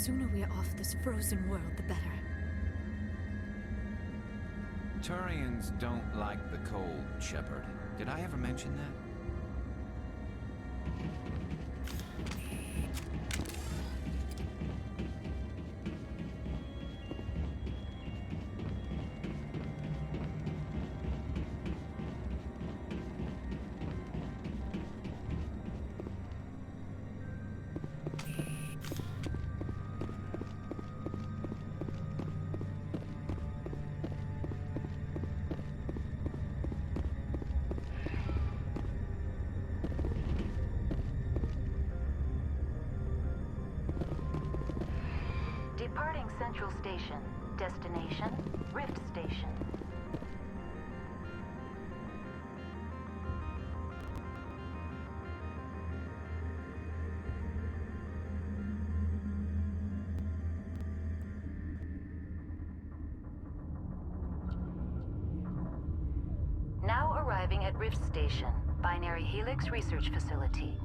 sooner we are off this frozen world, the better. Turians don't like the cold, Shepard. Did I ever mention that? Departing Central Station. Destination, Rift Station. Now arriving at Rift Station, Binary Helix Research Facility.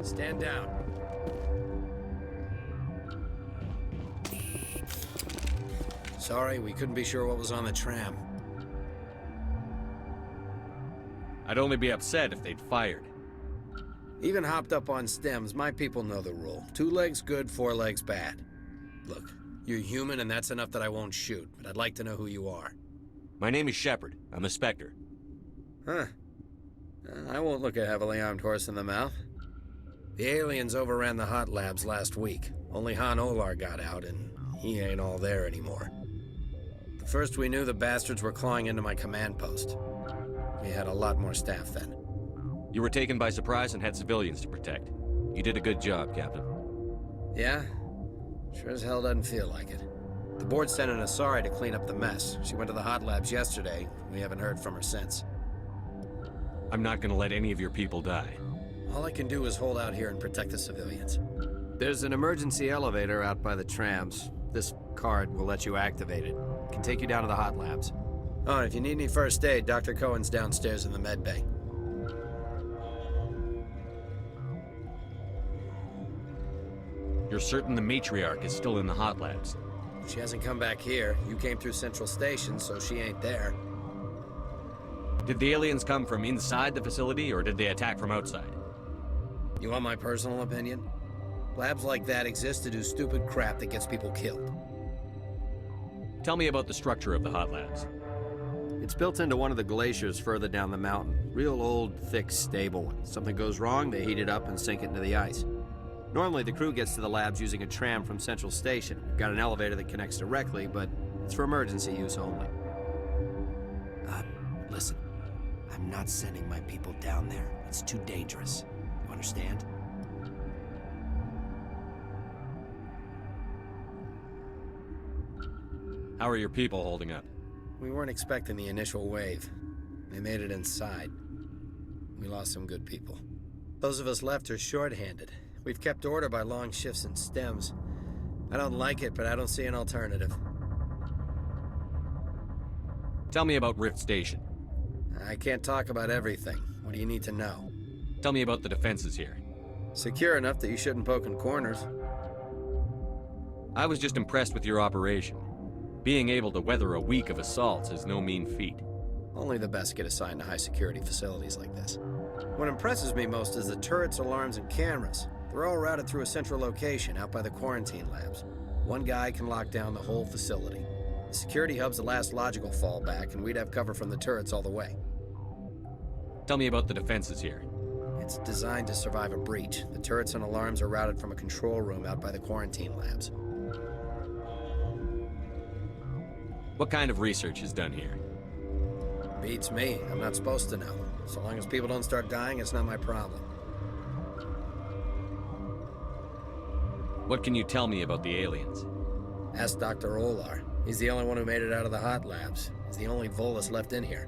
Stand down. Sorry, we couldn't be sure what was on the tram. I'd only be upset if they'd fired. Even hopped up on stems, my people know the rule. 2 legs good, 4 legs bad. Look, you're human and that's enough that I won't shoot, but I'd like to know who you are. My name is Shepard. I'm a Spectre. Huh. I won't look a heavily armed horse in the mouth. The aliens overran the hot labs last week. Only Han Olar got out, and he ain't all there anymore. The first we knew, the bastards were clawing into my command post. We had a lot more staff then. You were taken by surprise and had civilians to protect. You did a good job, Captain. Yeah? Sure as hell doesn't feel like it. The board sent an Asari to clean up the mess. She went to the hot labs yesterday. We haven't heard from her since. I'm not gonna let any of your people die. All I can do is hold out here and protect the civilians. There's an emergency elevator out by the trams. This card will let you activate it. It can take you down to the hot labs. Oh, and if you need any first aid, Dr. Cohen's downstairs in the med bay. You're certain the Matriarch is still in the hot labs? She hasn't come back here. You came through Central Station, so she ain't there. Did the aliens come from inside the facility, or did they attack from outside? You want my personal opinion? Labs like that exist to do stupid crap that gets people killed. Tell me about the structure of the hot labs. It's built into one of the glaciers further down the mountain. Real old, thick, stable one. Something goes wrong, they heat it up and sink it into the ice. Normally, the crew gets to the labs using a tram from Central Station. We've got an elevator that connects directly, but it's for emergency use only. Listen. I'm not sending my people down there. It's too dangerous. You understand? How are your people holding up? We weren't expecting the initial wave. They made it inside. We lost some good people. Those of us left are short-handed. We've kept order by long shifts and stems. I don't like it, but I don't see an alternative. Tell me about Rift Station. I can't talk about everything. What do you need to know? Tell me about the defenses here. Secure enough that you shouldn't poke in corners. I was just impressed with your operation. Being able to weather a week of assaults is no mean feat. Only the best get assigned to high-security facilities like this. What impresses me most is the turrets, alarms, and cameras. They're all routed through a central location out by the quarantine labs. One guy can lock down the whole facility. The security hub's the last logical fallback, and we'd have cover from the turrets all the way. Tell me about the defenses here. It's designed to survive a breach. The turrets and alarms are routed from a control room out by the quarantine labs. What kind of research is done here? Beats me. I'm not supposed to know. So long as people don't start dying, it's not my problem. What can you tell me about the aliens? Ask Dr. Olar. He's the only one who made it out of the hot labs. He's the only Volus left in here.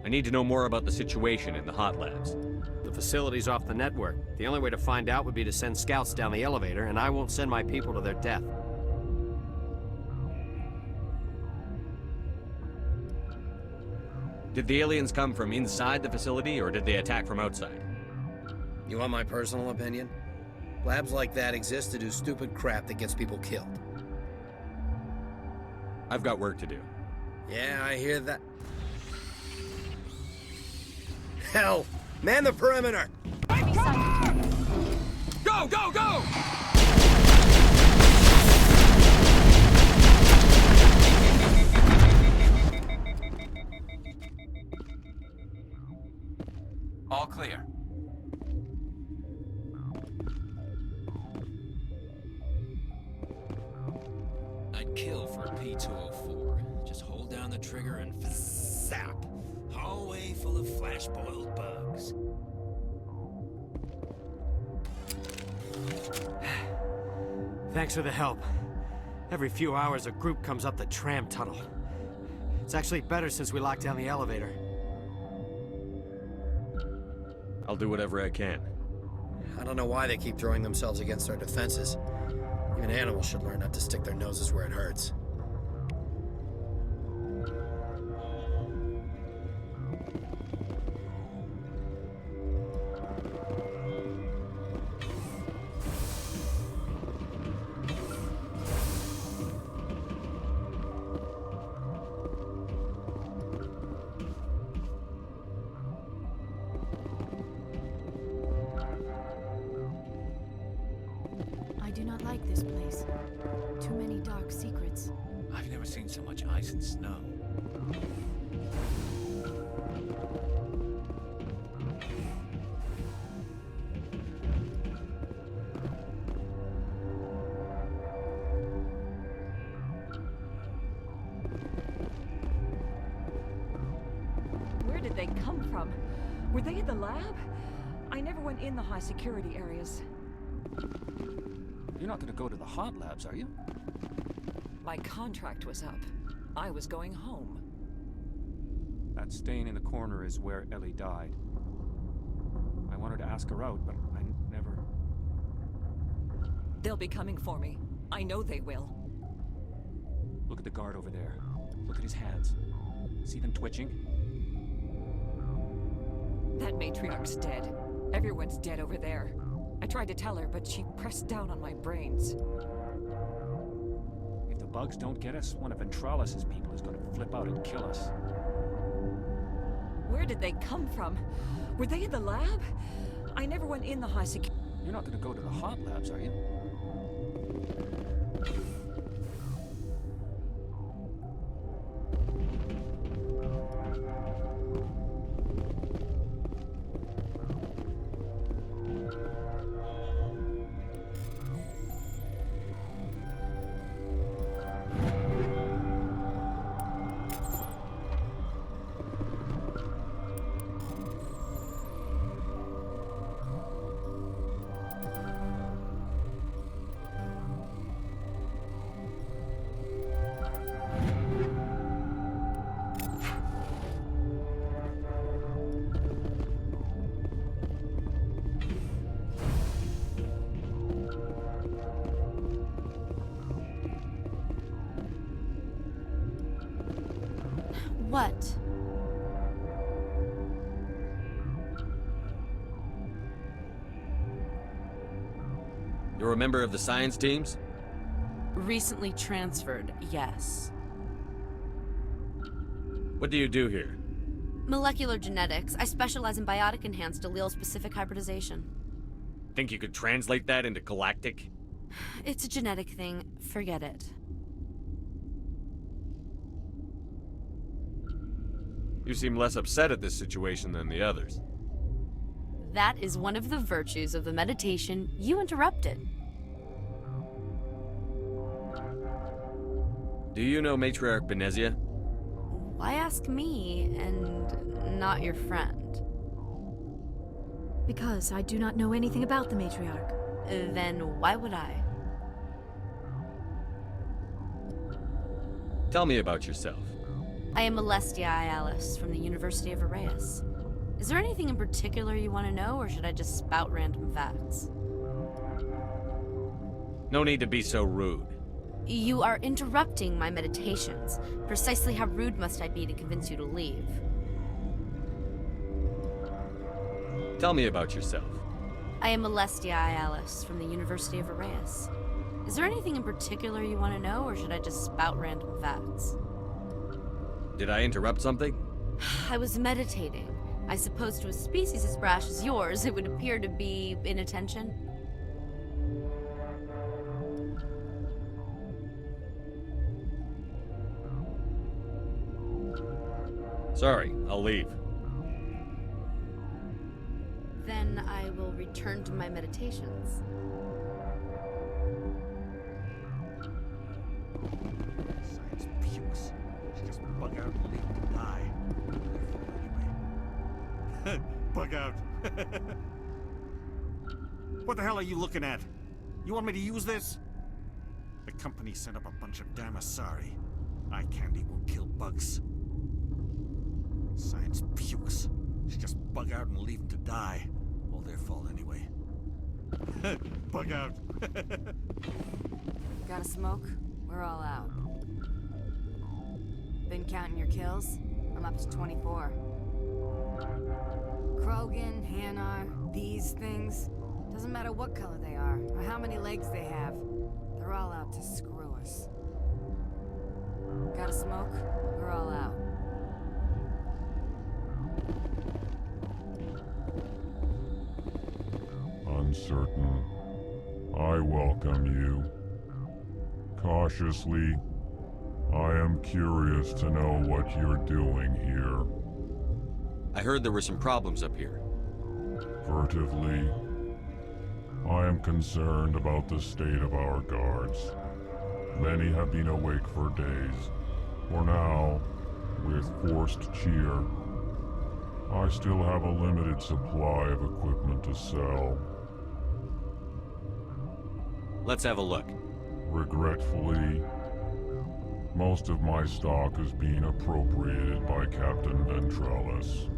I need to know more about the situation in the hot labs. The facility's off the network. The only way to find out would be to send scouts down the elevator, and I won't send my people to their death. Did the aliens come from inside the facility, or did they attack from outside? You want my personal opinion? Labs like that exist to do stupid crap that gets people killed. I've got work to do. Yeah, I hear that. Hell! Man the perimeter! Go, go, go! All clear. I'd kill for a P-204. Just hold down the trigger and zap. Hallway full of flash-boiled bugs. Thanks for the help. Every few hours, a group comes up the tram tunnel. It's actually better since we locked down the elevator. I'll do whatever I can. I don't know why they keep throwing themselves against our defenses. Even animals should learn not to stick their noses where it hurts. I do not like this place. Too many dark secrets. I've never seen so much ice and snow. Where did they come from? Were they in the lab? I never went in the high security areas. You're not gonna go to the hot labs, are you? My contract was up. I was going home. That stain in the corner is where Ellie died. I wanted to ask her out, but I never... They'll be coming for me. I know they will. Look at the guard over there. Look at his hands. See them twitching? That matriarch's dead. Everyone's dead over there. I tried to tell her, but she pressed down on my brains. If the bugs don't get us, one of Ventralis's people is gonna flip out and kill us. Where did they come from? Were they in the lab? I never went in the high security. You're not gonna go to the hot labs, are you? What? You're a member of the science teams? Recently transferred, yes. What do you do here? Molecular genetics. I specialize in biotic-enhanced allele-specific hybridization. Think you could translate that into galactic? It's a genetic thing. Forget it. You seem less upset at this situation than the others. That is one of the virtues of the meditation you interrupted. Do you know Matriarch Benezia? Why ask me and not your friend? Because I do not know anything about the Matriarch. Then why would I? Tell me about yourself. I am Alestia Alice from the University of Arraeus. Is there anything in particular you want to know, or should I just spout random facts? No need to be so rude. You are interrupting my meditations. Precisely how rude must I be to convince you to leave? Tell me about yourself. I am Alestia Alice from the University of Arraeus. Is there anything in particular you want to know, or should I just spout random facts? Did I interrupt something? I was meditating. I suppose to a species as brash as yours, it would appear to be inattention. Sorry, I'll leave. Then I will return to my meditations. Science pukes. She just bug out and leave to die. Anyway. Bug out. What the hell are you looking at? You want me to use this? The company sent up a bunch of Damasari. Eye candy won't kill bugs. Science pukes. She just bug out and leave them to die. All their fault anyway. Bug out. Got a smoke? We're all out. Been counting your kills? I'm up to 24. Krogan, Hanar, these things. Doesn't matter what color they are, or how many legs they have. They're all out to screw us. Got a smoke? We're all out. Uncertain. I welcome you. Cautiously, I am curious to know what you're doing here. I heard there were some problems up here. Furtively, I am concerned about the state of our guards. Many have been awake for days. For now, with forced cheer, I still have a limited supply of equipment to sell. Let's have a look. Regretfully, most of my stock is being appropriated by Captain Ventralis.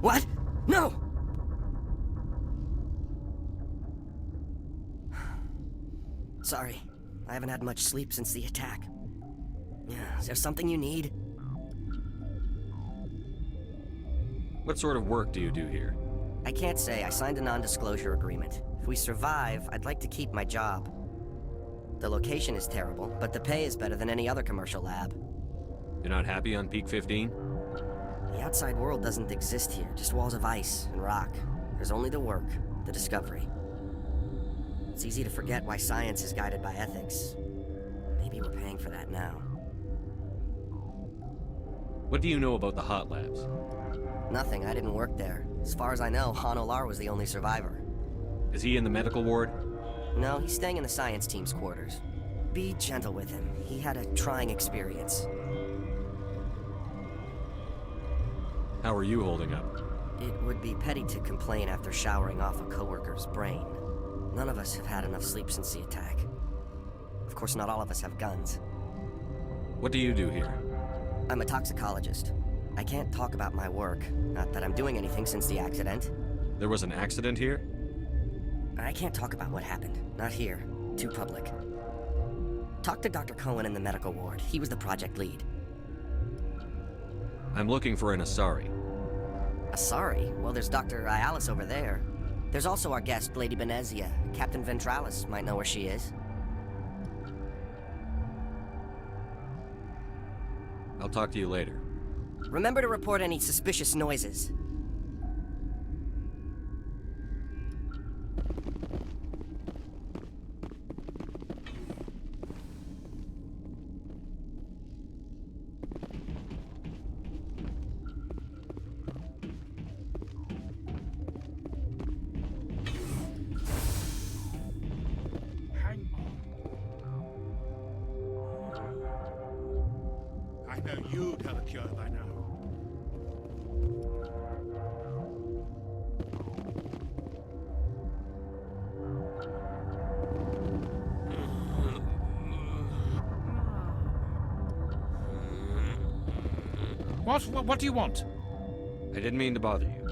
What? No! Sorry, I haven't had much sleep since the attack. Yeah, is there something you need? What sort of work do you do here? I can't say. I signed a non-disclosure agreement. If we survive, I'd like to keep my job. The location is terrible, but the pay is better than any other commercial lab. You're not happy on Peak 15? The outside world doesn't exist here, just walls of ice and rock. There's only the work, the discovery. It's easy to forget why science is guided by ethics. Maybe we're paying for that now. What do you know about the hot labs? Nothing, I didn't work there. As far as I know, Han Olar was the only survivor. Is he in the medical ward? No, he's staying in the science team's quarters. Be gentle with him. He had a trying experience. How are you holding up? It would be petty to complain after showering off a coworker's brain. None of us have had enough sleep since the attack. Of course, not all of us have guns. What do you do here? I'm a toxicologist. I can't talk about my work. Not that I'm doing anything since the accident. There was an accident here? I can't talk about what happened. Not here. Too public. Talk to Dr. Cohen in the medical ward. He was the project lead. I'm looking for an Asari. Asari? Well, there's Dr. Ialis over there. There's also our guest, Lady Benezia. Captain Ventralis might know where she is. I'll talk to you later. Remember to report any suspicious noises. I know you'd have a cure by now. What do you want? I didn't mean to bother you.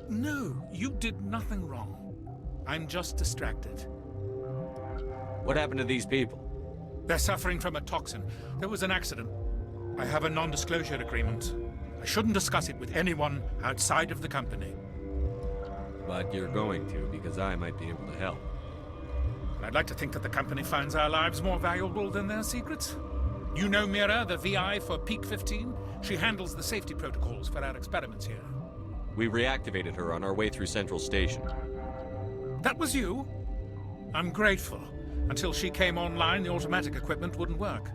No, you did nothing wrong. I'm just distracted. What happened to these people? They're suffering from a toxin. There was an accident. I have a non-disclosure agreement. I shouldn't discuss it with anyone outside of the company. But you're going to, because I might be able to help. I'd like to think that the company finds our lives more valuable than their secrets. You know Mira, the VI for Peak 15? She handles the safety protocols for our experiments here. We reactivated her on our way through Central Station. That was you? I'm grateful. Until she came online, the automatic equipment wouldn't work.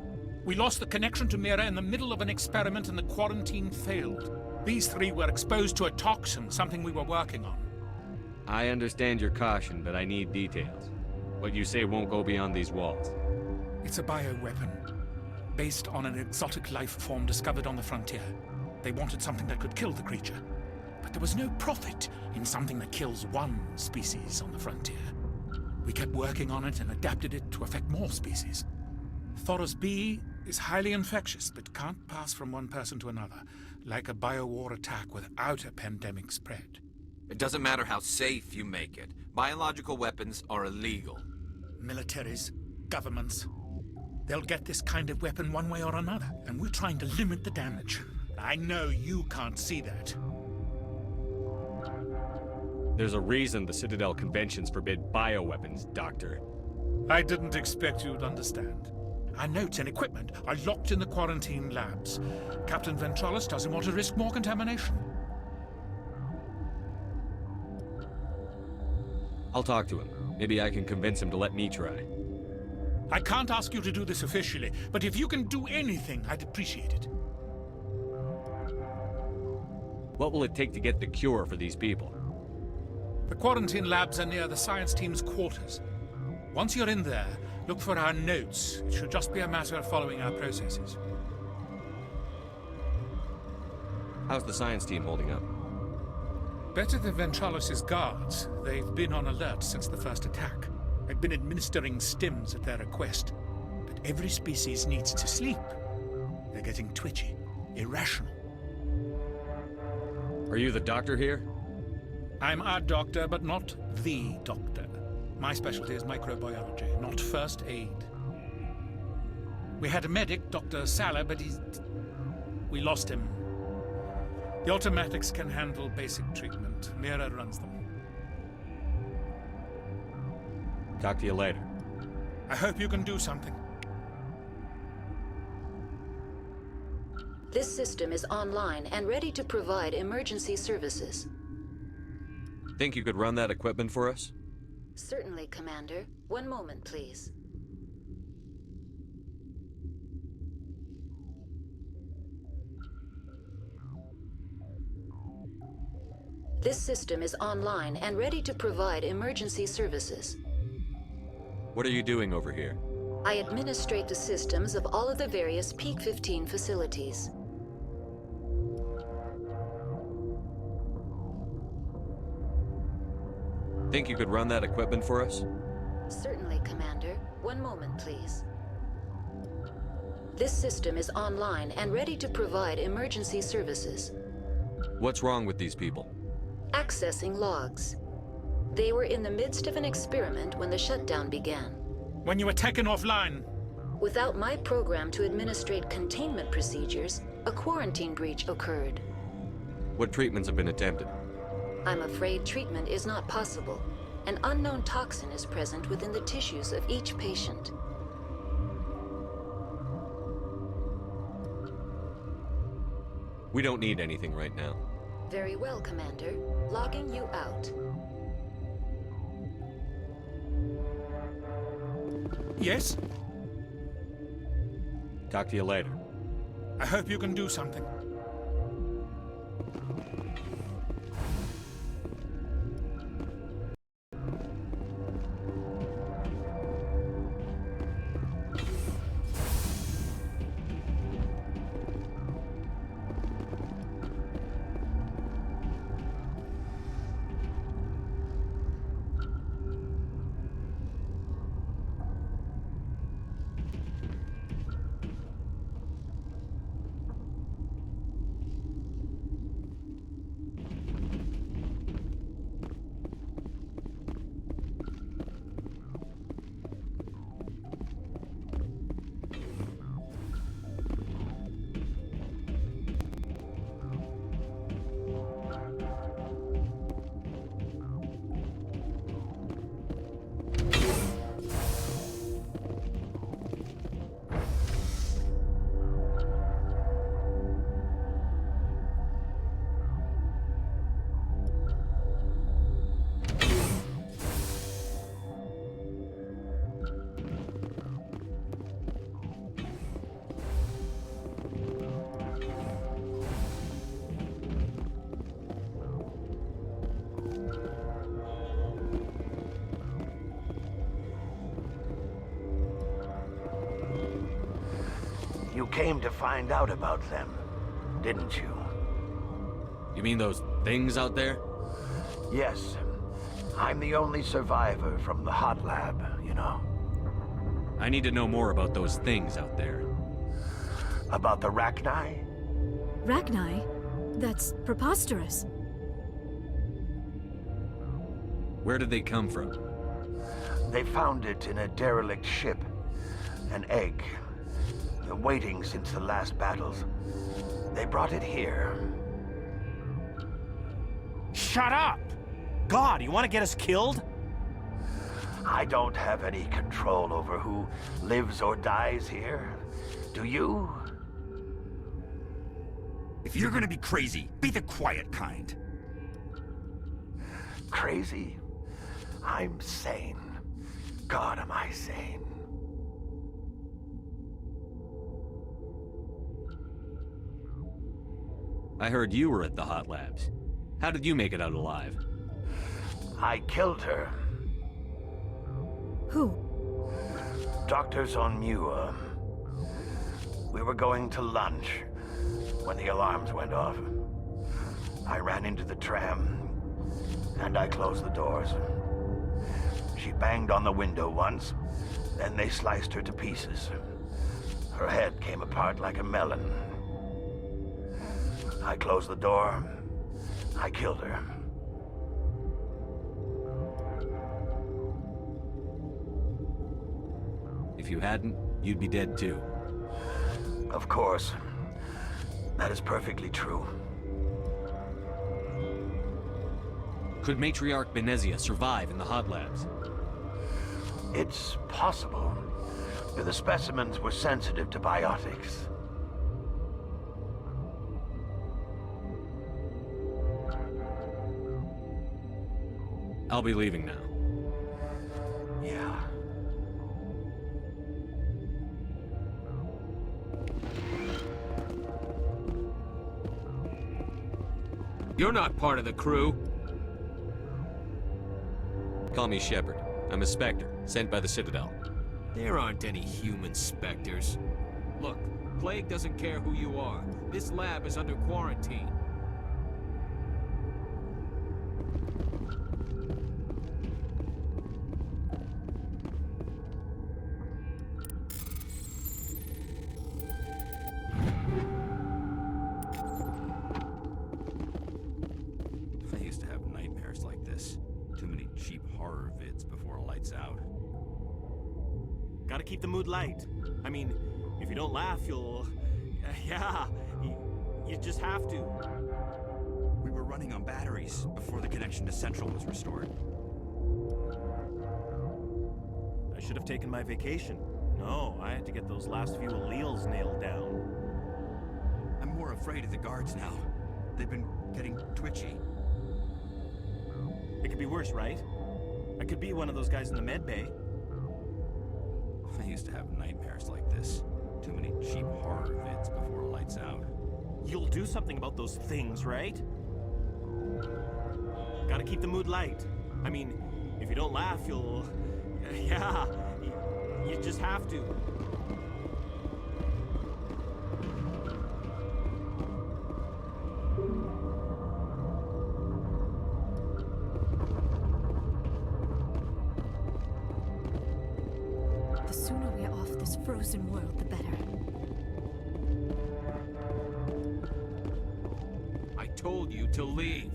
We lost the connection to Mira in the middle of an experiment and the quarantine failed. These three were exposed to a toxin, something we were working on. I understand your caution, but I need details. What you say won't go beyond these walls. It's a bioweapon. based on an exotic life form discovered on the frontier. They wanted something that could kill the creature. But there was no profit in something that kills one species on the frontier. We kept working on it and adapted it to affect more species. Thoros B is highly infectious, but can't pass from one person to another, like a biowar attack without a pandemic spread. It doesn't matter how safe you make it. Biological weapons are illegal. Militaries, governments, they'll get this kind of weapon one way or another, and we're trying to limit the damage. I know you can't see that. There's a reason the Citadel conventions forbid bioweapons, Doctor. I didn't expect you'd understand. Our notes and equipment are locked in the quarantine labs. Captain Ventralis doesn't want to risk more contamination. I'll talk to him. Maybe I can convince him to let me try. I can't ask you to do this officially, but if you can do anything, I'd appreciate it. What will it take to get the cure for these people? The quarantine labs are near the science team's quarters. Once you're in there, look for our notes. It should just be a matter of following our processes. How's the science team holding up? Better than Ventralis' guards. They've been on alert since the first attack. I've been administering stims at their request. But every species needs to sleep. They're getting twitchy, irrational. Are you the doctor here? I'm our doctor, but not the doctor. My specialty is microbiology, not first aid. We had a medic, Dr. Salah, but we lost him. The automatics can handle basic treatment. Mira runs them. Talk to you later. I hope you can do something. This system is online and ready to provide emergency services. Think you could run that equipment for us? Certainly, Commander. One moment, please. This system is online and ready to provide emergency services. What are you doing over here? I administrate the systems of all of the various Peak 15 facilities. Think you could run that equipment for us? Certainly, Commander. One moment, please. This system is online and ready to provide emergency services. What's wrong with these people? Accessing logs. They were in the midst of an experiment when the shutdown began. When you were taken offline. Without my program to administrate containment procedures, a quarantine breach occurred. What treatments have been attempted? I'm afraid treatment is not possible. An unknown toxin is present within the tissues of each patient. We don't need anything right now. Very well, Commander. Logging you out. Yes? Talk to you later. I hope you can do something. You came to find out about them, didn't you? You mean those things out there? Yes. I'm the only survivor from the hot lab, you know. I need to know more about those things out there. About the Rachni? Rachni? That's preposterous. Where did they come from? They found it in a derelict ship. An egg. Waiting since the last battles. They brought it here. Shut up! God, you want to get us killed? I don't have any control over who lives or dies here. Do you? If you're gonna be crazy, be the quiet kind. Crazy? I'm sane. God, am I sane. I heard you were at the hot labs. How did you make it out alive? I killed her. Who? Doctors on Muir. We were going to lunch when the alarms went off. I ran into the tram, and I closed the doors. She banged on the window once, then they sliced her to pieces. Her head came apart like a melon. I closed the door. I killed her. If you hadn't, you'd be dead too. Of course. That is perfectly true. Could Matriarch Benezia survive in the hot labs? It's possible. The specimens were sensitive to biotics. I'll be leaving now. Yeah. You're not part of the crew. Call me Shepard. I'm a Spectre, sent by the Citadel. There aren't any human specters. Look, Plague doesn't care who you are. This lab is under quarantine. I used to have nightmares like this. Too many cheap horror vids before lights out. Gotta keep the mood light. I mean, if you don't laugh, you'll... yeah, you just have to. We were running on batteries before the connection to Central was restored. I should have taken my vacation. No, I had to get those last few alleles nailed down. I'm more afraid of the guards now. They've been getting twitchy. It could be worse, right? I could be one of those guys in the med bay. I used to have nightmares like this. Too many cheap horror vids before lights out. You'll do something about those things, right? Gotta keep the mood light. I mean, if you don't laugh, you'll... yeah, you just have to. The sooner we're off this frozen world, the better. I told you to leave.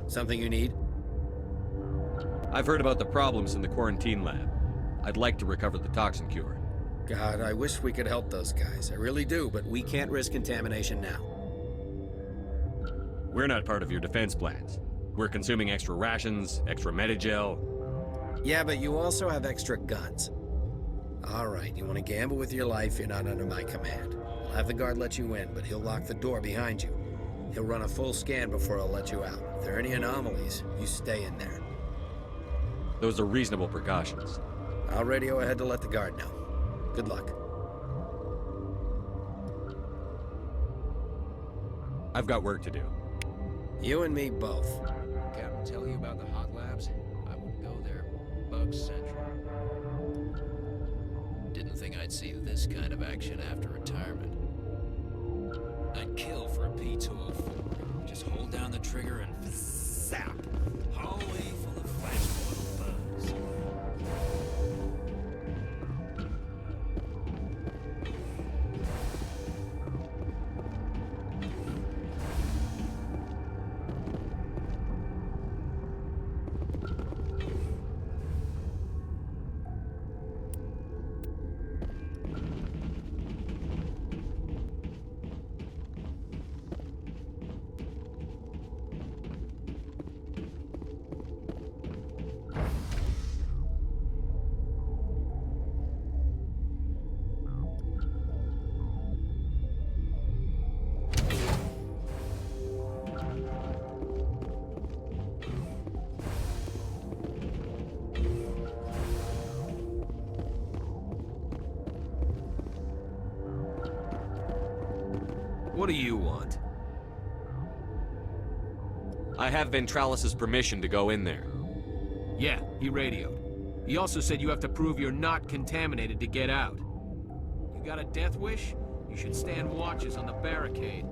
Something you need? I've heard about the problems in the quarantine lab. I'd like to recover the toxin cure. God, I wish we could help those guys. I really do, but we can't risk contamination now. We're not part of your defense plans. We're consuming extra rations, extra Medigel. Yeah, but you also have extra guns. All right, you want to gamble with your life, you're not under my command. I'll have the guard let you in, but he'll lock the door behind you. He'll run a full scan before he'll let you out. If there are any anomalies, you stay in there. Those are reasonable precautions. I'll radio ahead to let the guard know. Good luck. I've got work to do. You and me both. Captain tell you about the hot labs? I wouldn't go there. Bug Central. Didn't think I'd see this kind of action after retirement. I'd kill for a P204. Just hold down the trigger and zap. Hallway full of flashpoint bugs. What do you want? I have Ventralis's permission to go in there. Yeah, he radioed. He also said you have to prove you're not contaminated to get out. You got a death wish? You should stand watches on the barricade.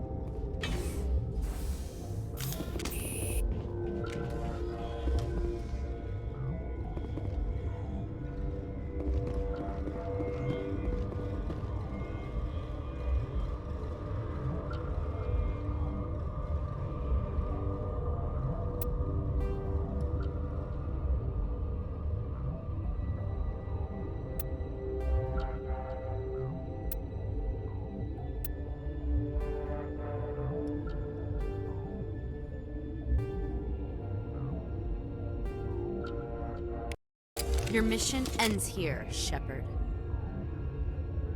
Your mission ends here, Shepard.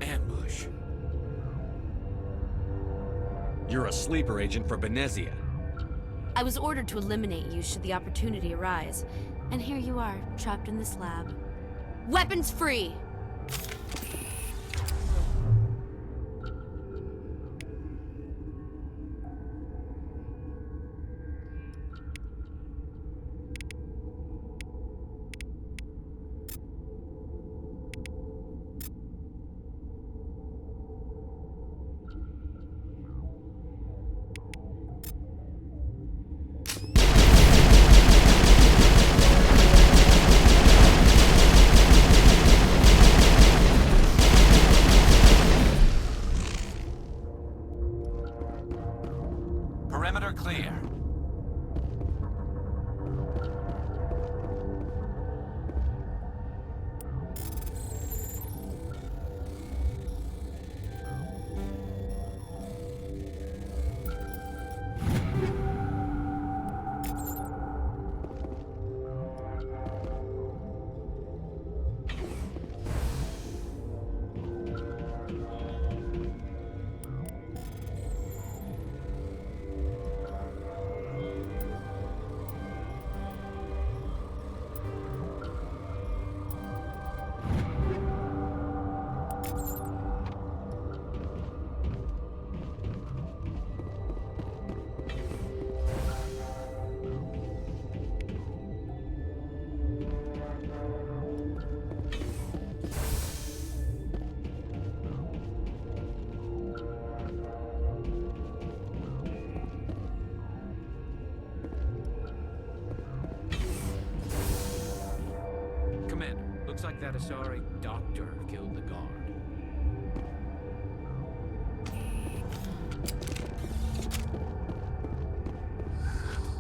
Ambush. You're a sleeper agent for Benezia. I was ordered to eliminate you should the opportunity arise. And here you are, trapped in this lab. Weapons free! Perimeter clear. Looks like that Asari doctor killed the guard.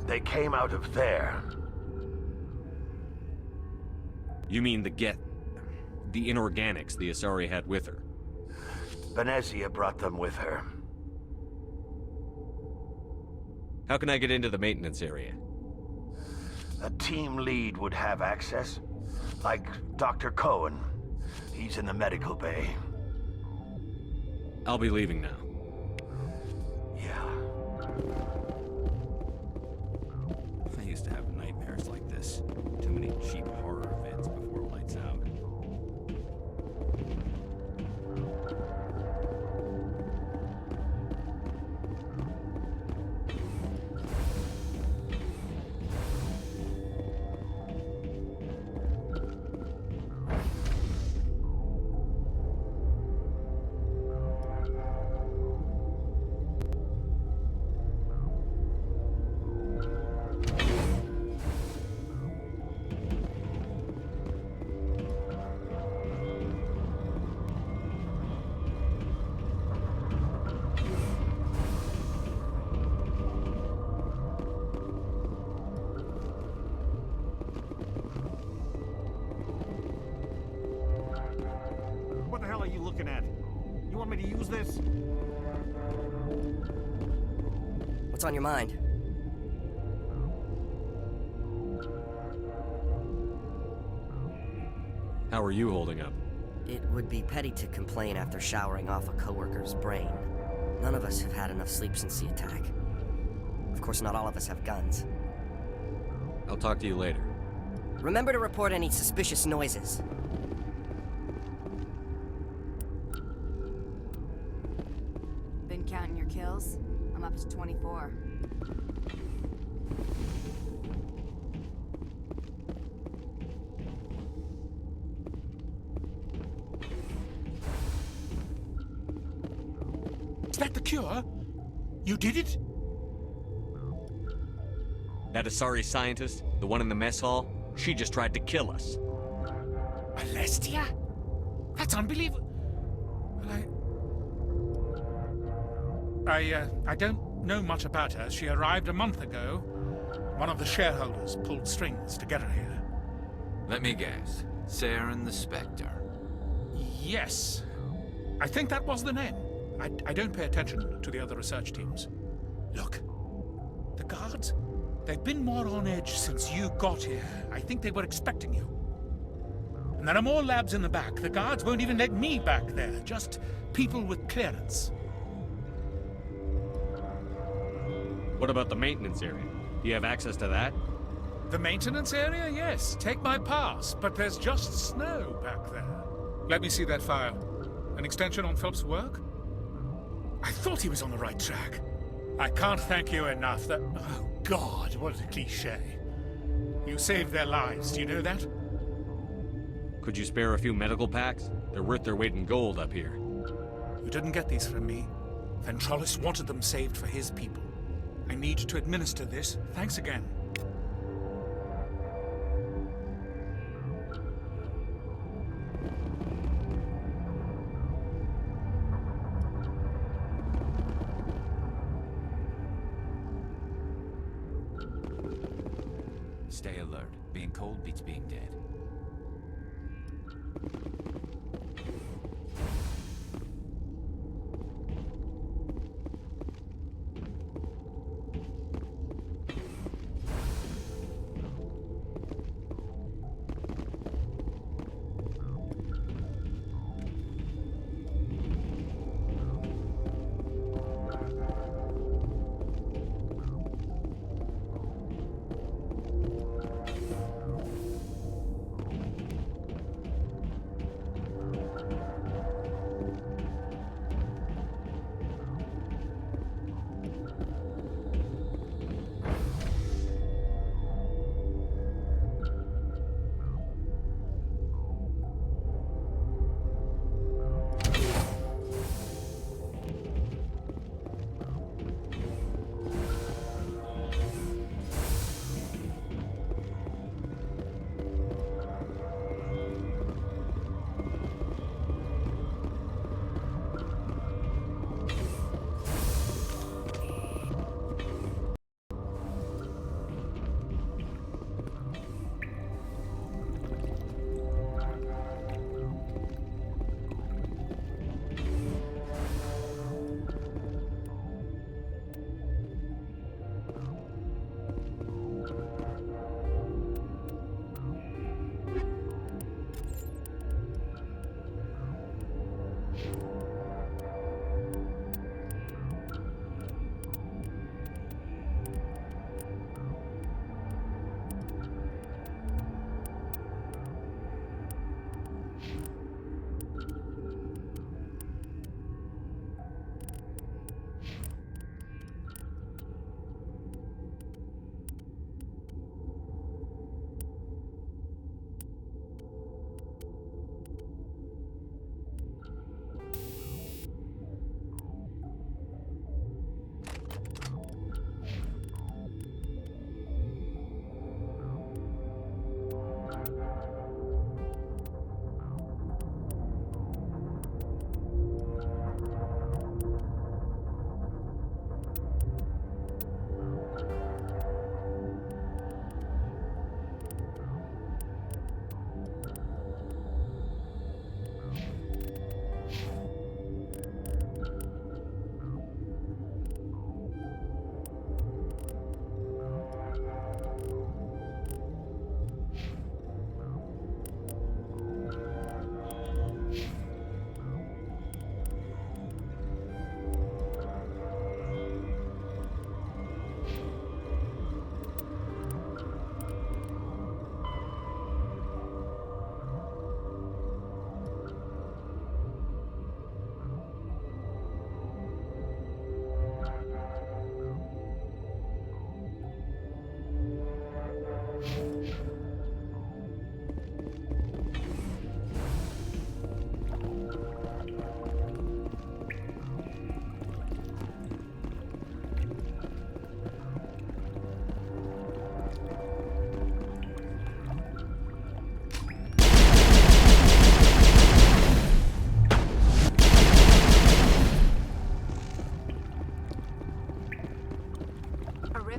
They came out of there. You mean the inorganics the Asari had with her? Benezia brought them with her. How can I get into the maintenance area? A team lead would have access. Like Dr. Cohen. He's in the medical bay. I'll be leaving now. Yeah. I used to have nightmares like this. Too many cheap horror events before lights out. What the hell are you looking at? You want me to use this? What's on your mind? How are you holding up? It would be petty to complain after showering off a coworker's brain. None of us have had enough sleep since the attack. Of course, not all of us have guns. I'll talk to you later. Remember to report any suspicious noises. Been counting your kills? I'm up to 24. Is that the cure? You did it? That Asari scientist, the one in the mess hall, she just tried to kill us. Celestia? That's unbelievable. Well, I don't know much about her. She arrived a month ago. One of the shareholders pulled strings to get her here. Let me guess. Saren the Spectre. Yes. I think that was the name. I don't pay attention to the other research teams. Look, the guards, they've been more on edge since you got here. I think they were expecting you. And there are more labs in the back. The guards won't even let me back there. Just people with clearance. What about the maintenance area? Do you have access to that? The maintenance area? Yes. Take my pass. But there's just snow back there. Let me see that file. An extension on Phelps' work? I thought he was on the right track. I can't thank you enough. That... Oh, God, what a cliché. You saved their lives. Do you know that? Could you spare a few medical packs? They're worth their weight in gold up here. You didn't get these from me. Ventralis wanted them saved for his people. I need to administer this. Thanks again. Stay alert. Being cold beats being dead.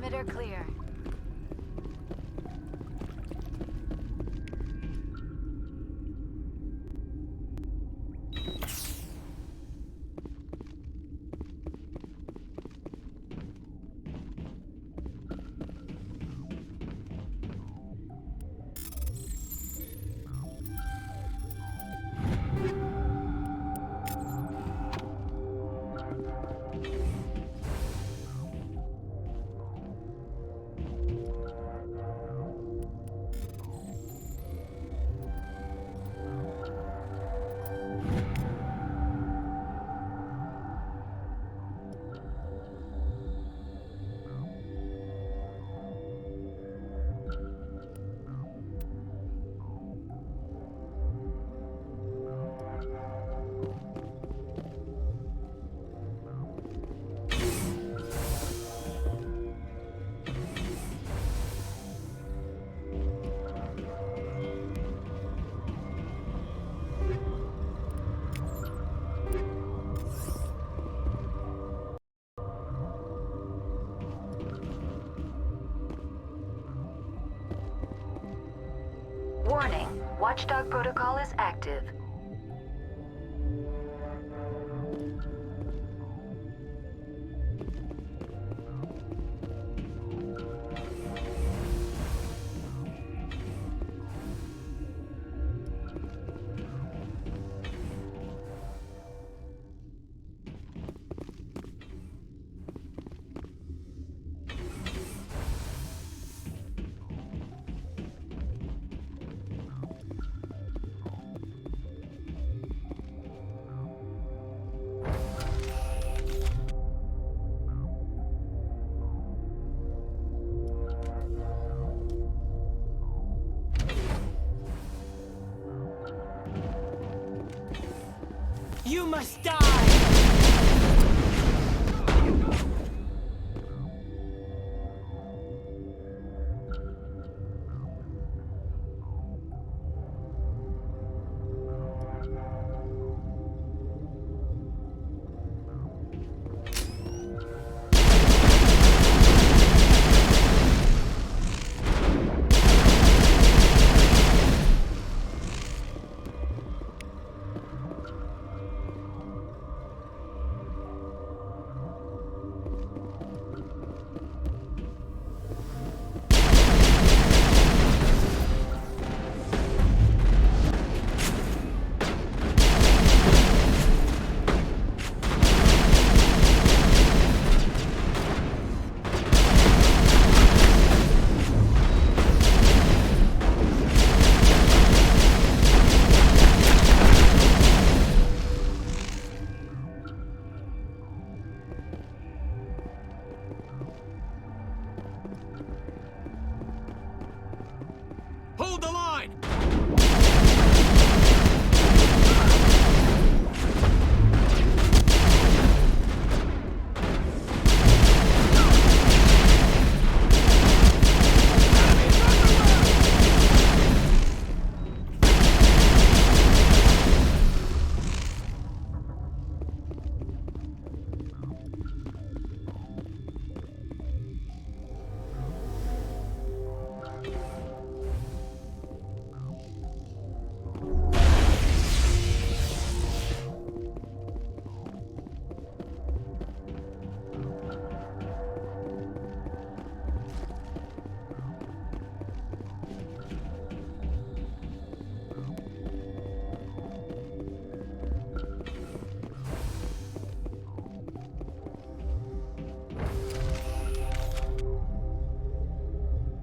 Perimeter clear. Warning, Watchdog protocol is active. You must die! Hold the line!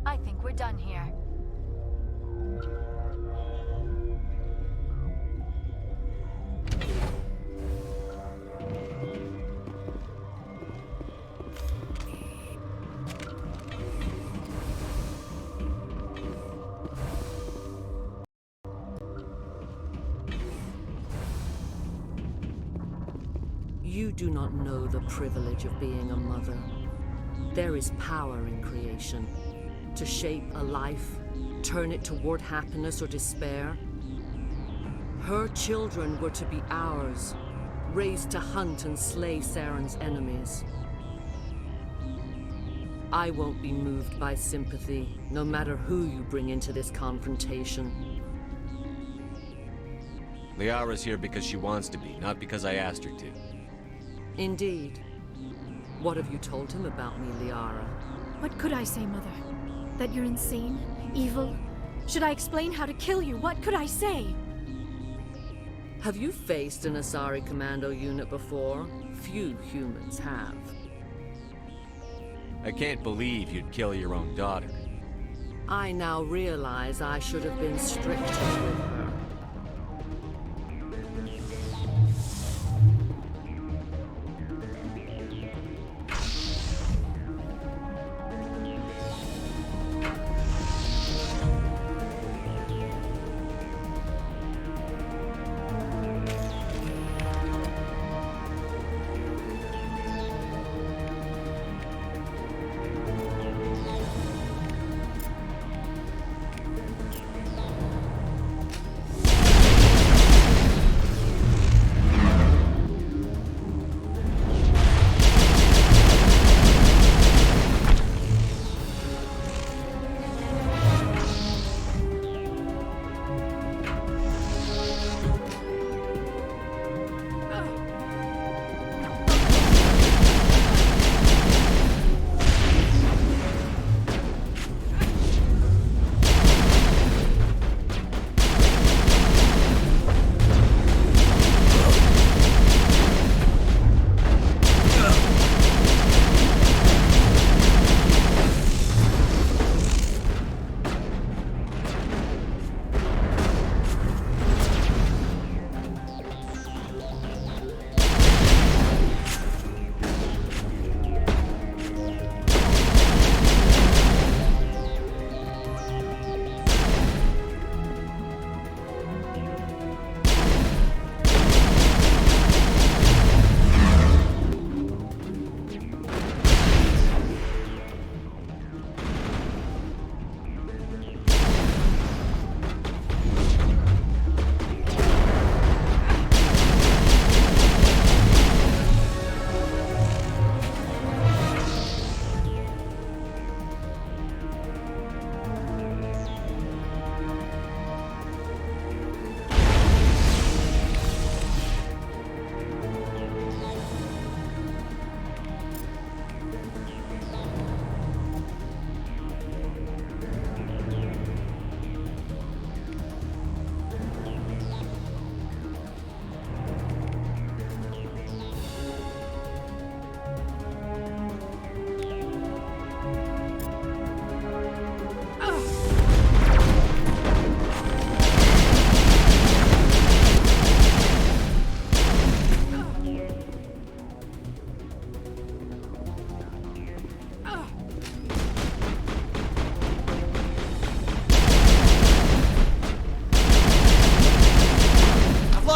I think we're done here. You do not know the privilege of being a mother. There is power in creation. To shape a life, turn it toward happiness or despair. Her children were to be ours, raised to hunt and slay Saren's enemies. I won't be moved by sympathy, no matter who you bring into this confrontation. Liara's here because she wants to be, not because I asked her to. Indeed. What have you told him about me, Liara? What could I say, Mother? That you're insane? Evil? Should I explain how to kill you? What could I say? Have you faced an Asari commando unit before? Few humans have. I can't believe you'd kill your own daughter. I now realize I should have been stricter with her.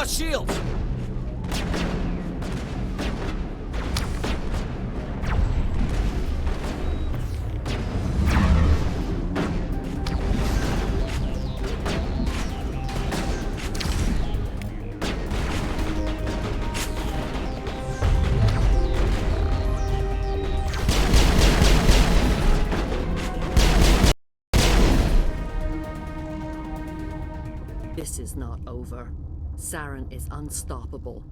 Shields! This is not over. Saren is unstoppable.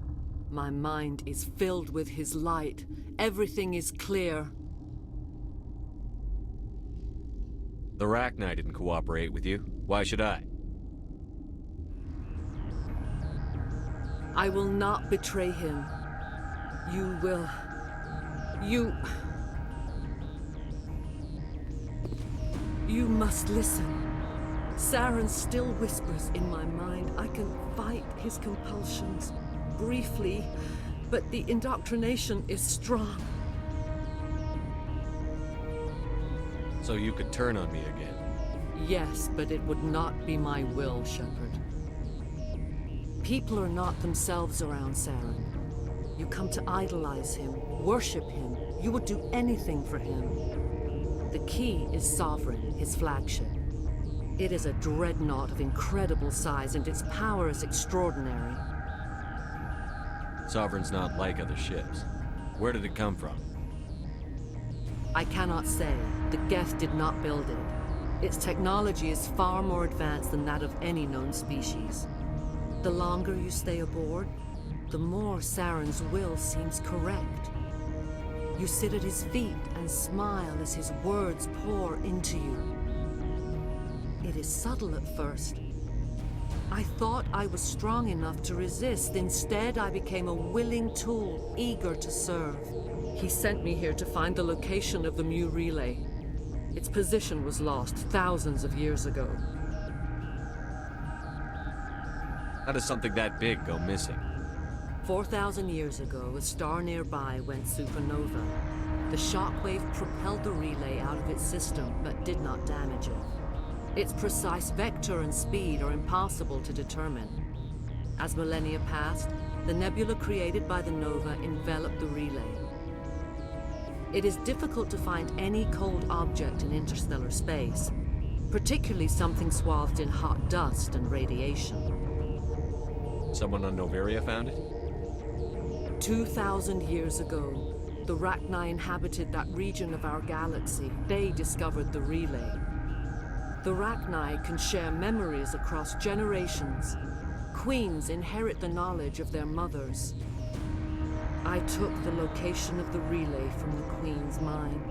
My mind is filled with his light. Everything is clear. The Rachni didn't cooperate with you. Why should I? I will not betray him. You will... You must listen. Saren still whispers in my mind. I can fight his compulsions. Briefly, but the indoctrination is strong. So you could turn on me again? Yes, but it would not be my will, Shepard. People are not themselves around Saren. You come to idolize him, worship him. You would do anything for him. The key is Sovereign, his flagship. It is a dreadnought of incredible size, and its power is extraordinary. Sovereign's not like other ships. Where did it come from? I cannot say. The Geth did not build it. Its technology is far more advanced than that of any known species. The longer you stay aboard, the more Saren's will seems correct. You sit at his feet and smile as his words pour into you. It is subtle at first. I thought I was strong enough to resist. Instead, I became a willing tool, eager to serve. He sent me here to find the location of the Mu relay. Its position was lost thousands of years ago. How does something that big go missing? 4,000 years ago, a star nearby went supernova. The shockwave propelled the relay out of its system, but did not damage it. Its precise vector and speed are impossible to determine. As millennia passed, the nebula created by the nova enveloped the relay. It is difficult to find any cold object in interstellar space, particularly something swathed in hot dust and radiation. Someone on Noveria found it? 2,000 years ago, the Rachni inhabited that region of our galaxy. They discovered the relay. The Rachni can share memories across generations. Queens inherit the knowledge of their mothers. I took the location of the relay from the Queen's mind.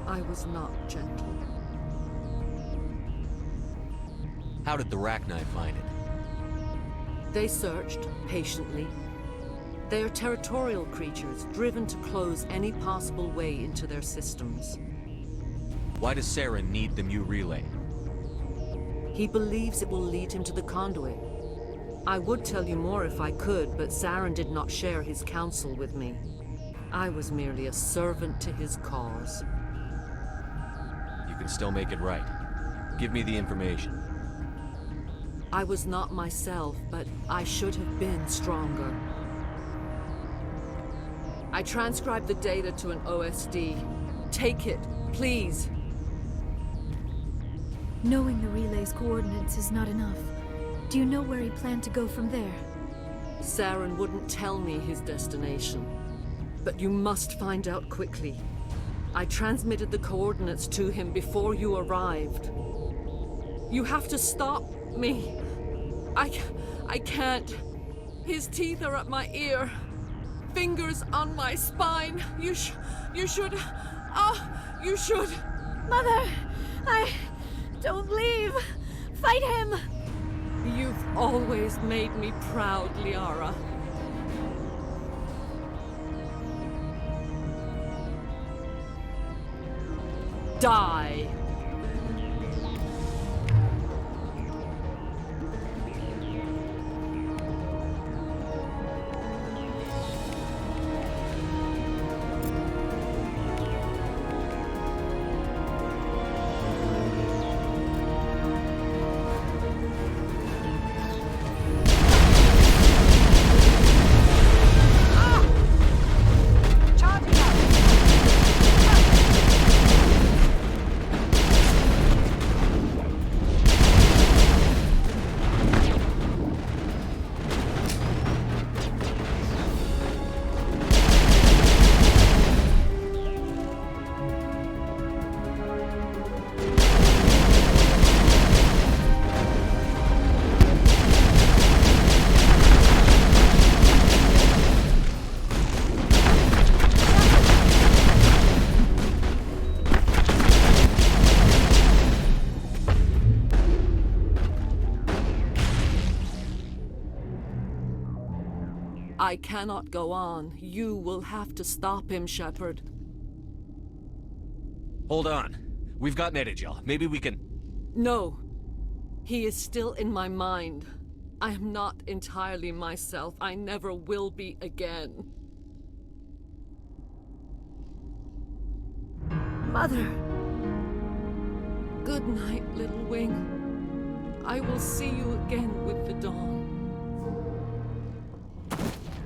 I was not gentle. How did the Rachni find it? They searched patiently. They are territorial creatures, driven to close any possible way into their systems. Why does Saren need the Mu relay? He believes it will lead him to the conduit. I would tell you more if I could, but Saren did not share his counsel with me. I was merely a servant to his cause. You can still make it right. Give me the information. I was not myself, but I should have been stronger. I transcribed the data to an OSD. Take it, please. Knowing the relay's coordinates is not enough. Do you know where he planned to go from there? Saren wouldn't tell me his destination. But you must find out quickly. I transmitted the coordinates to him before you arrived. You have to stop me. I can't. His teeth are at my ear. Fingers on my spine. You should. You should. Mother! Don't leave! Fight him! You've always made me proud, Liara. Die! I cannot go on. You will have to stop him, Shepard. Hold on. We've got Medigel. Maybe we can... No. He is still in my mind. I am not entirely myself. I never will be again. Mother! Good night, little wing. I will see you again with the dawn.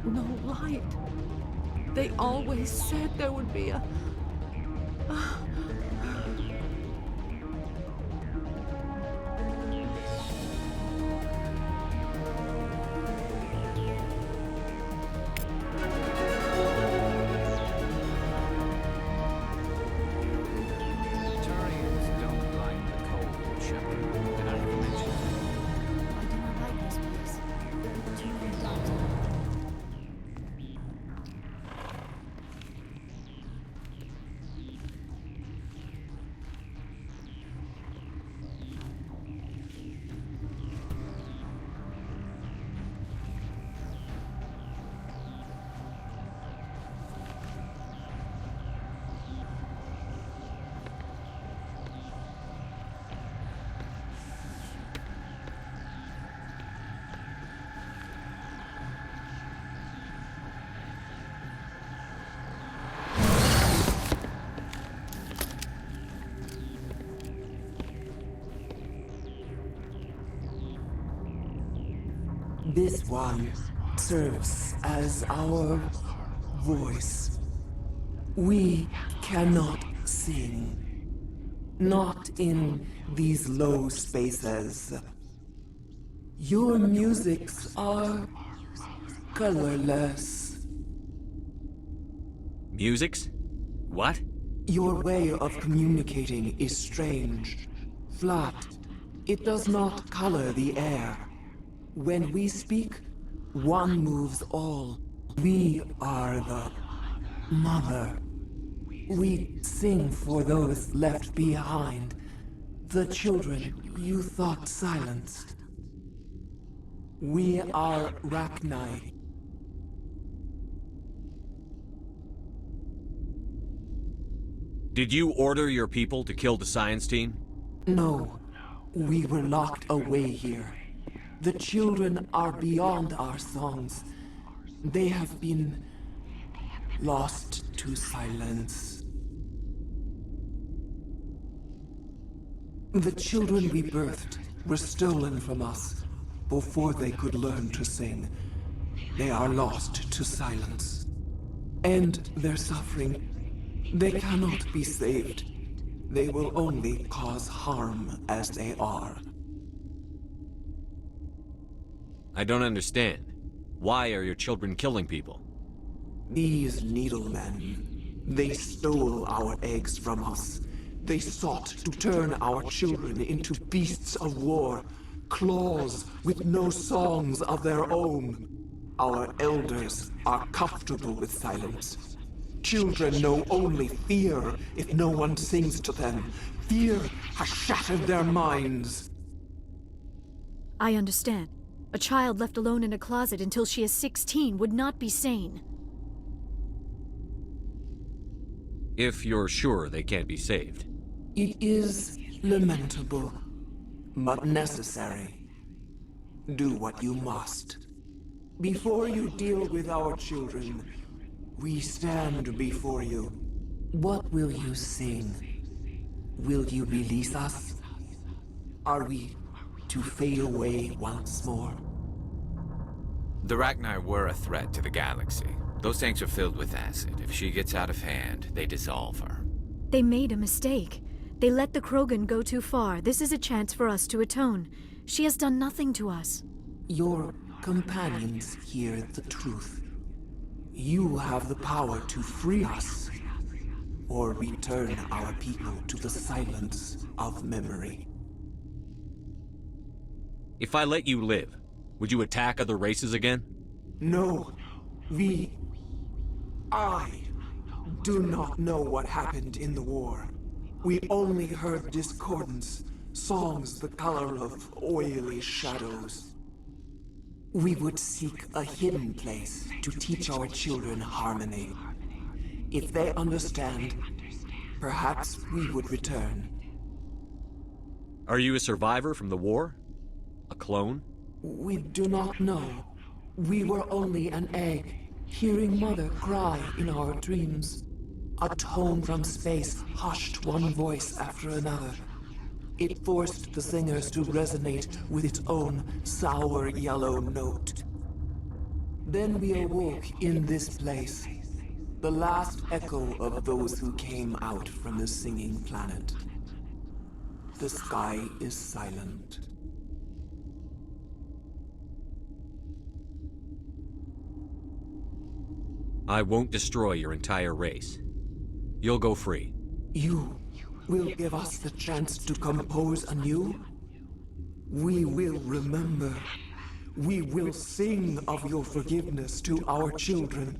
No light. They always said there would be a... This one serves as our voice. We cannot sing. Not in these low spaces. Your musics are colorless. Musics? What? Your way of communicating is strange. Flat. It does not color the air. When we speak, one moves all. We are the mother. We sing for those left behind. The children you thought silenced. We are Rachni. Did you order your people to kill the science team? No. We were locked away here. The children are beyond our songs. They have been lost to silence. The children we birthed were stolen from us before they could learn to sing. They are lost to silence. And their suffering, they cannot be saved. They will only cause harm as they are. I don't understand. Why are your children killing people? These needlemen, they stole our eggs from us. They sought to turn our children into beasts of war, claws with no songs of their own. Our elders are comfortable with silence. Children know only fear if no one sings to them. Fear has shattered their minds. I understand. A child left alone in a closet until she is 16 would not be sane. If you're sure they can't be saved. It is lamentable, but necessary. Do what you must. Before you deal with our children, we stand before you. What will you sing? Will you release us? Are we to fade away once more? The Rachni were a threat to the galaxy. Those tanks are filled with acid. If she gets out of hand, they dissolve her. They made a mistake. They let the Krogan go too far. This is a chance for us to atone. She has done nothing to us. Your companions hear the truth. You have the power to free us, or return our people to the silence of memory. If I let you live, would you attack other races again? No. I do not know what happened in the war. We only heard discordance, songs the color of oily shadows. We would seek a hidden place to teach our children harmony. If they understand, perhaps we would return. Are you a survivor from the war? A clone? We do not know. We were only an egg, hearing Mother cry in our dreams. A tone from space hushed one voice after another. It forced the singers to resonate with its own sour yellow note. Then we awoke in this place, the last echo of those who came out from the singing planet. The sky is silent. I won't destroy your entire race. You'll go free. You will give us the chance to compose anew? We will remember. We will sing of your forgiveness to our children.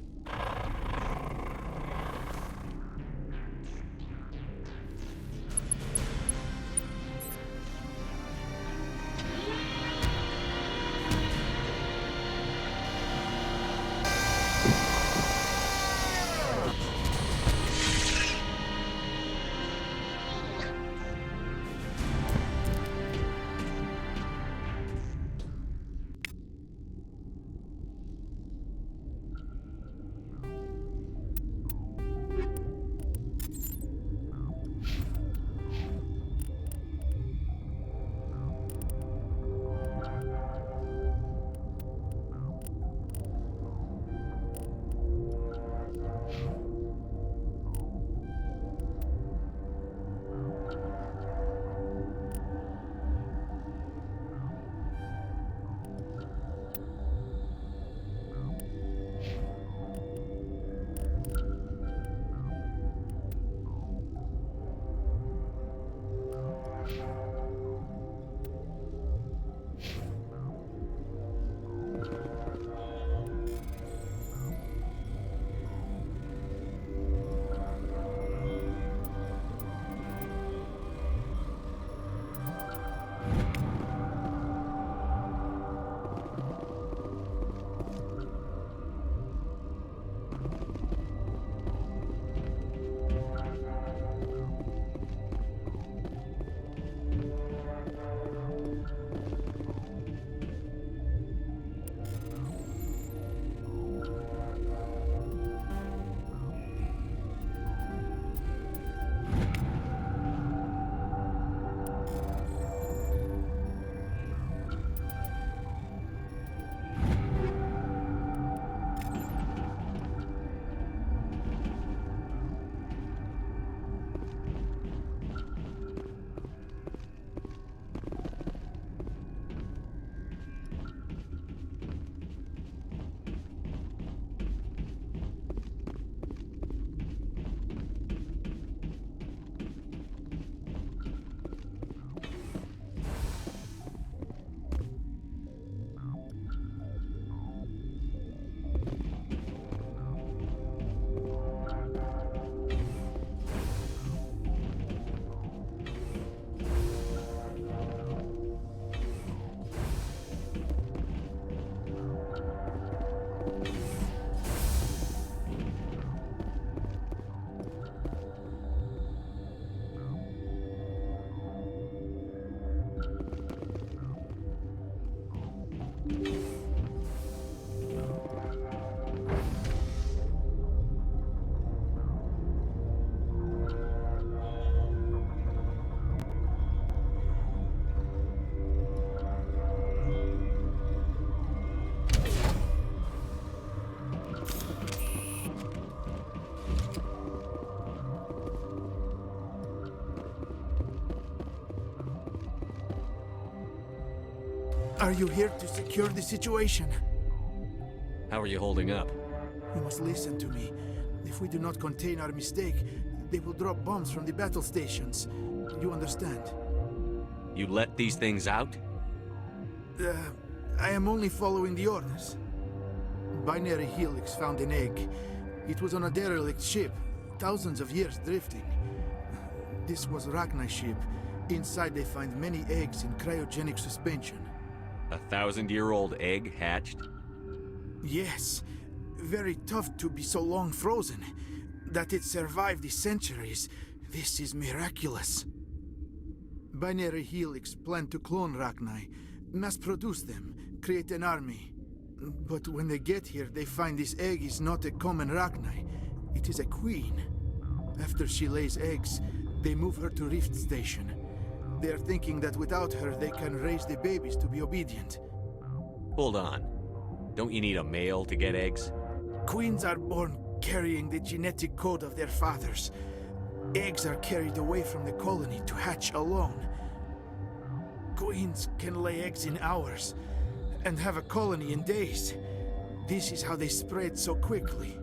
Are you here to secure the situation? How are you holding up? You must listen to me. If we do not contain our mistake, they will drop bombs from the battle stations. You understand? You let these things out? I am only following the orders. Binary Helix found an egg. It was on a derelict ship, thousands of years drifting. This was Rachni's ship. Inside they find many eggs in cryogenic suspension. 1,000-year-old egg hatched? Yes. Very tough to be so long frozen. That it survived the centuries, this is miraculous. Binary Helix planned to clone Rachni, mass-produce them, create an army. But when they get here, they find this egg is not a common Rachni. It is a queen. After she lays eggs, they move her to Rift Station. They are thinking that without her, they can raise the babies to be obedient. Hold on. Don't you need a male to get eggs? Queens are born carrying the genetic code of their fathers. Eggs are carried away from the colony to hatch alone. Queens can lay eggs in hours and have a colony in days. This is how they spread so quickly.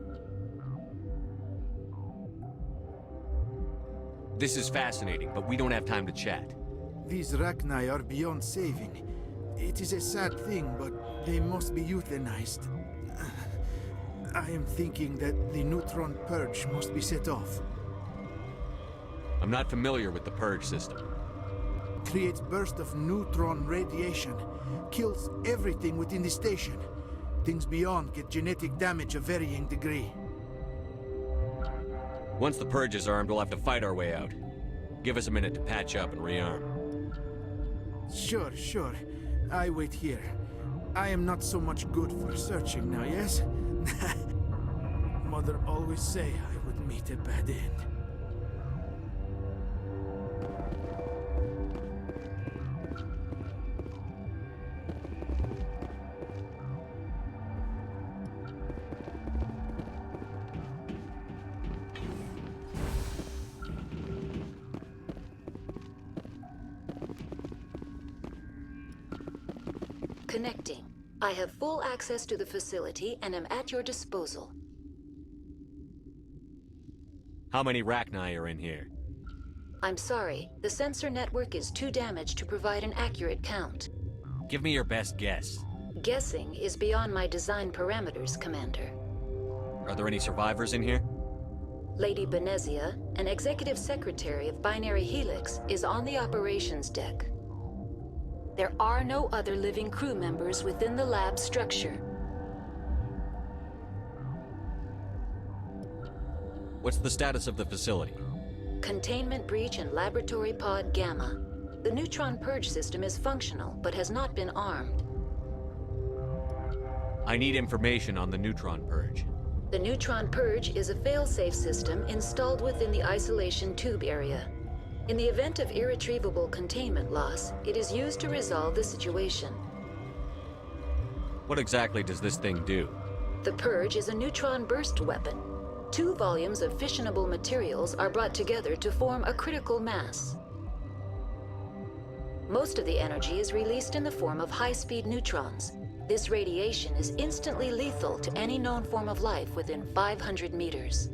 This is fascinating, but we don't have time to chat. These Rachni are beyond saving. It is a sad thing, but they must be euthanized. I am thinking that the neutron purge must be set off. I'm not familiar with the purge system. Creates burst of neutron radiation. Kills everything within the station. Things beyond get genetic damage of varying degree. Once the purge is armed, we'll have to fight our way out. Give us a minute to patch up and rearm. Sure. I wait here. I am not so much good for searching now, yes? Mother always say I would meet a bad end. Connecting. I have full access to the facility and am at your disposal. How many Rachni are in here? I'm sorry, the sensor network is too damaged to provide an accurate count. Give me your best guess. Guessing is beyond my design parameters, Commander. Are there any survivors in here? Lady Benezia, an executive secretary of Binary Helix, is on the operations deck. There are no other living crew members within the lab structure. What's the status of the facility? Containment breach in Laboratory Pod Gamma. The neutron purge system is functional, but has not been armed. I need information on the neutron purge. The neutron purge is a fail-safe system installed within the isolation tube area. In the event of irretrievable containment loss, it is used to resolve the situation. What exactly does this thing do? The purge is a neutron burst weapon. 2 volumes of fissionable materials are brought together to form a critical mass. Most of the energy is released in the form of high-speed neutrons. This radiation is instantly lethal to any known form of life within 500 meters.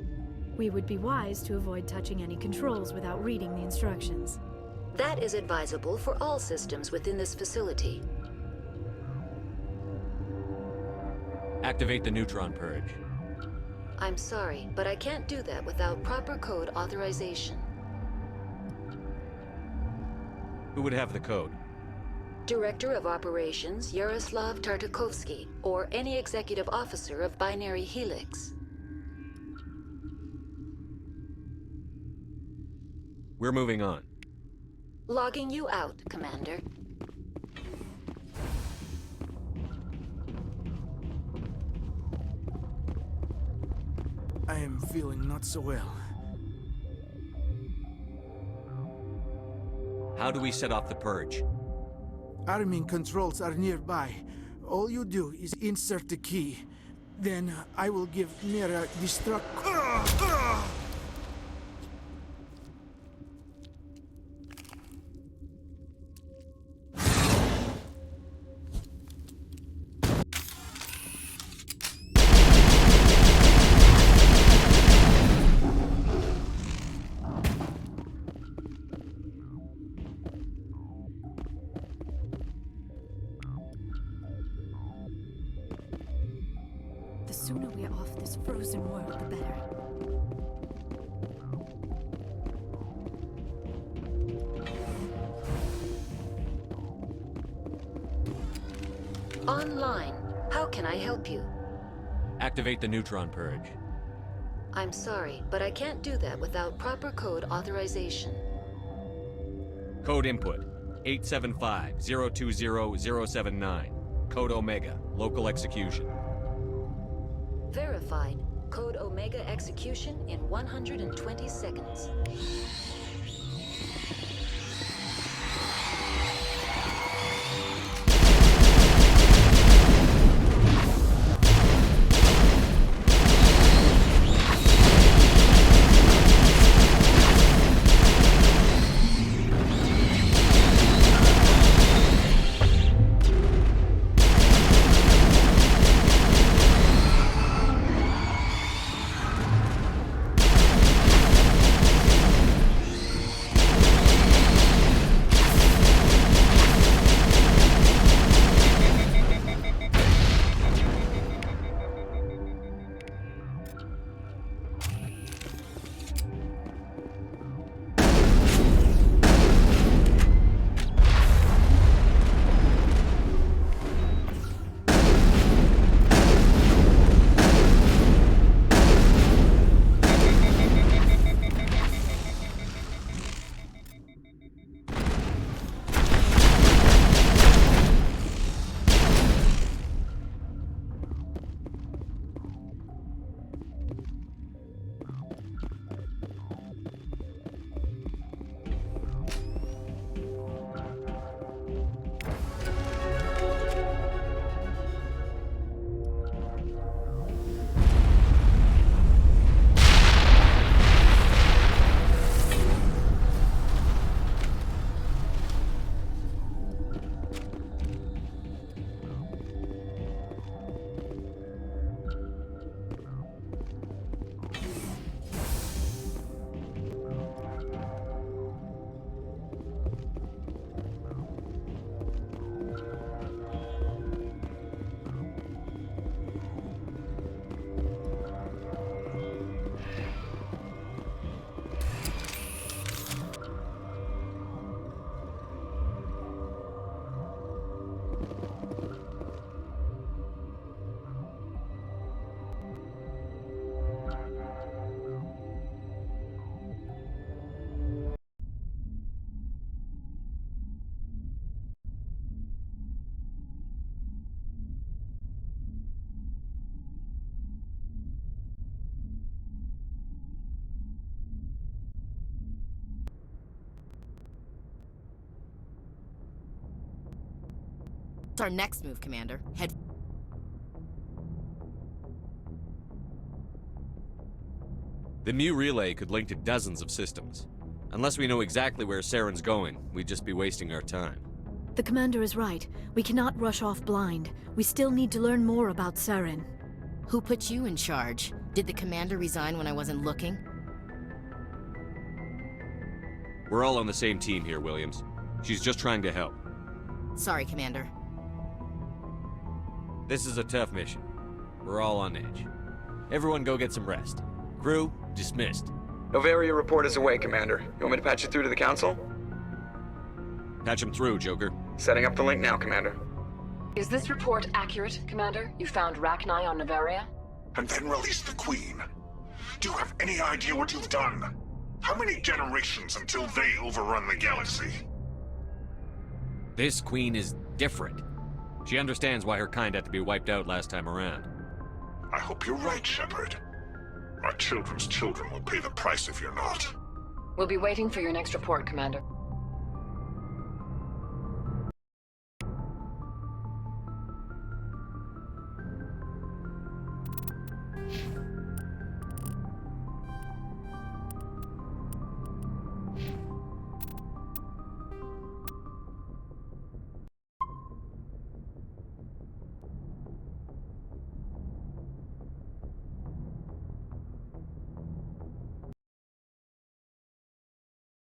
We would be wise to avoid touching any controls without reading the instructions. That is advisable for all systems within this facility. Activate the neutron purge. I'm sorry, but I can't do that without proper code authorization. Who would have the code? Director of Operations Yaroslav Tartakovsky, or any executive officer of Binary Helix. We're moving on. Logging you out, Commander. I am feeling not so well. How do we set off the purge? Arming controls are nearby. All you do is insert the key. Then I will give Liara destruct... we're off this frozen world, the better. Online. How can I help you? Activate the neutron purge. I'm sorry, but I can't do that without proper code authorization. Code input 875-020-079. Code Omega. Local execution. Verified. Code Omega execution in 120 seconds. What's our next move, Commander? Head... The Mu relay could link to dozens of systems. Unless we know exactly where Saren's going, we'd just be wasting our time. The commander is right. We cannot rush off blind. We still need to learn more about Saren. Who put you in charge? Did the commander resign when I wasn't looking? We're all on the same team here, Williams. She's just trying to help. Sorry, Commander. This is a tough mission. We're all on edge. Everyone go get some rest. Crew, dismissed. Novaria report is away, Commander. You want me to patch you through to the Council? Patch him through, Joker. Setting up the link now, Commander. Is this report accurate, Commander? You found Rachni on Novaria? And then released the Queen. Do you have any idea what you've done? How many generations until they overrun the galaxy? This Queen is different. She understands why her kind had to be wiped out last time around. I hope you're right, Shepard. Our children's children will pay the price if you're not. We'll be waiting for your next report, Commander.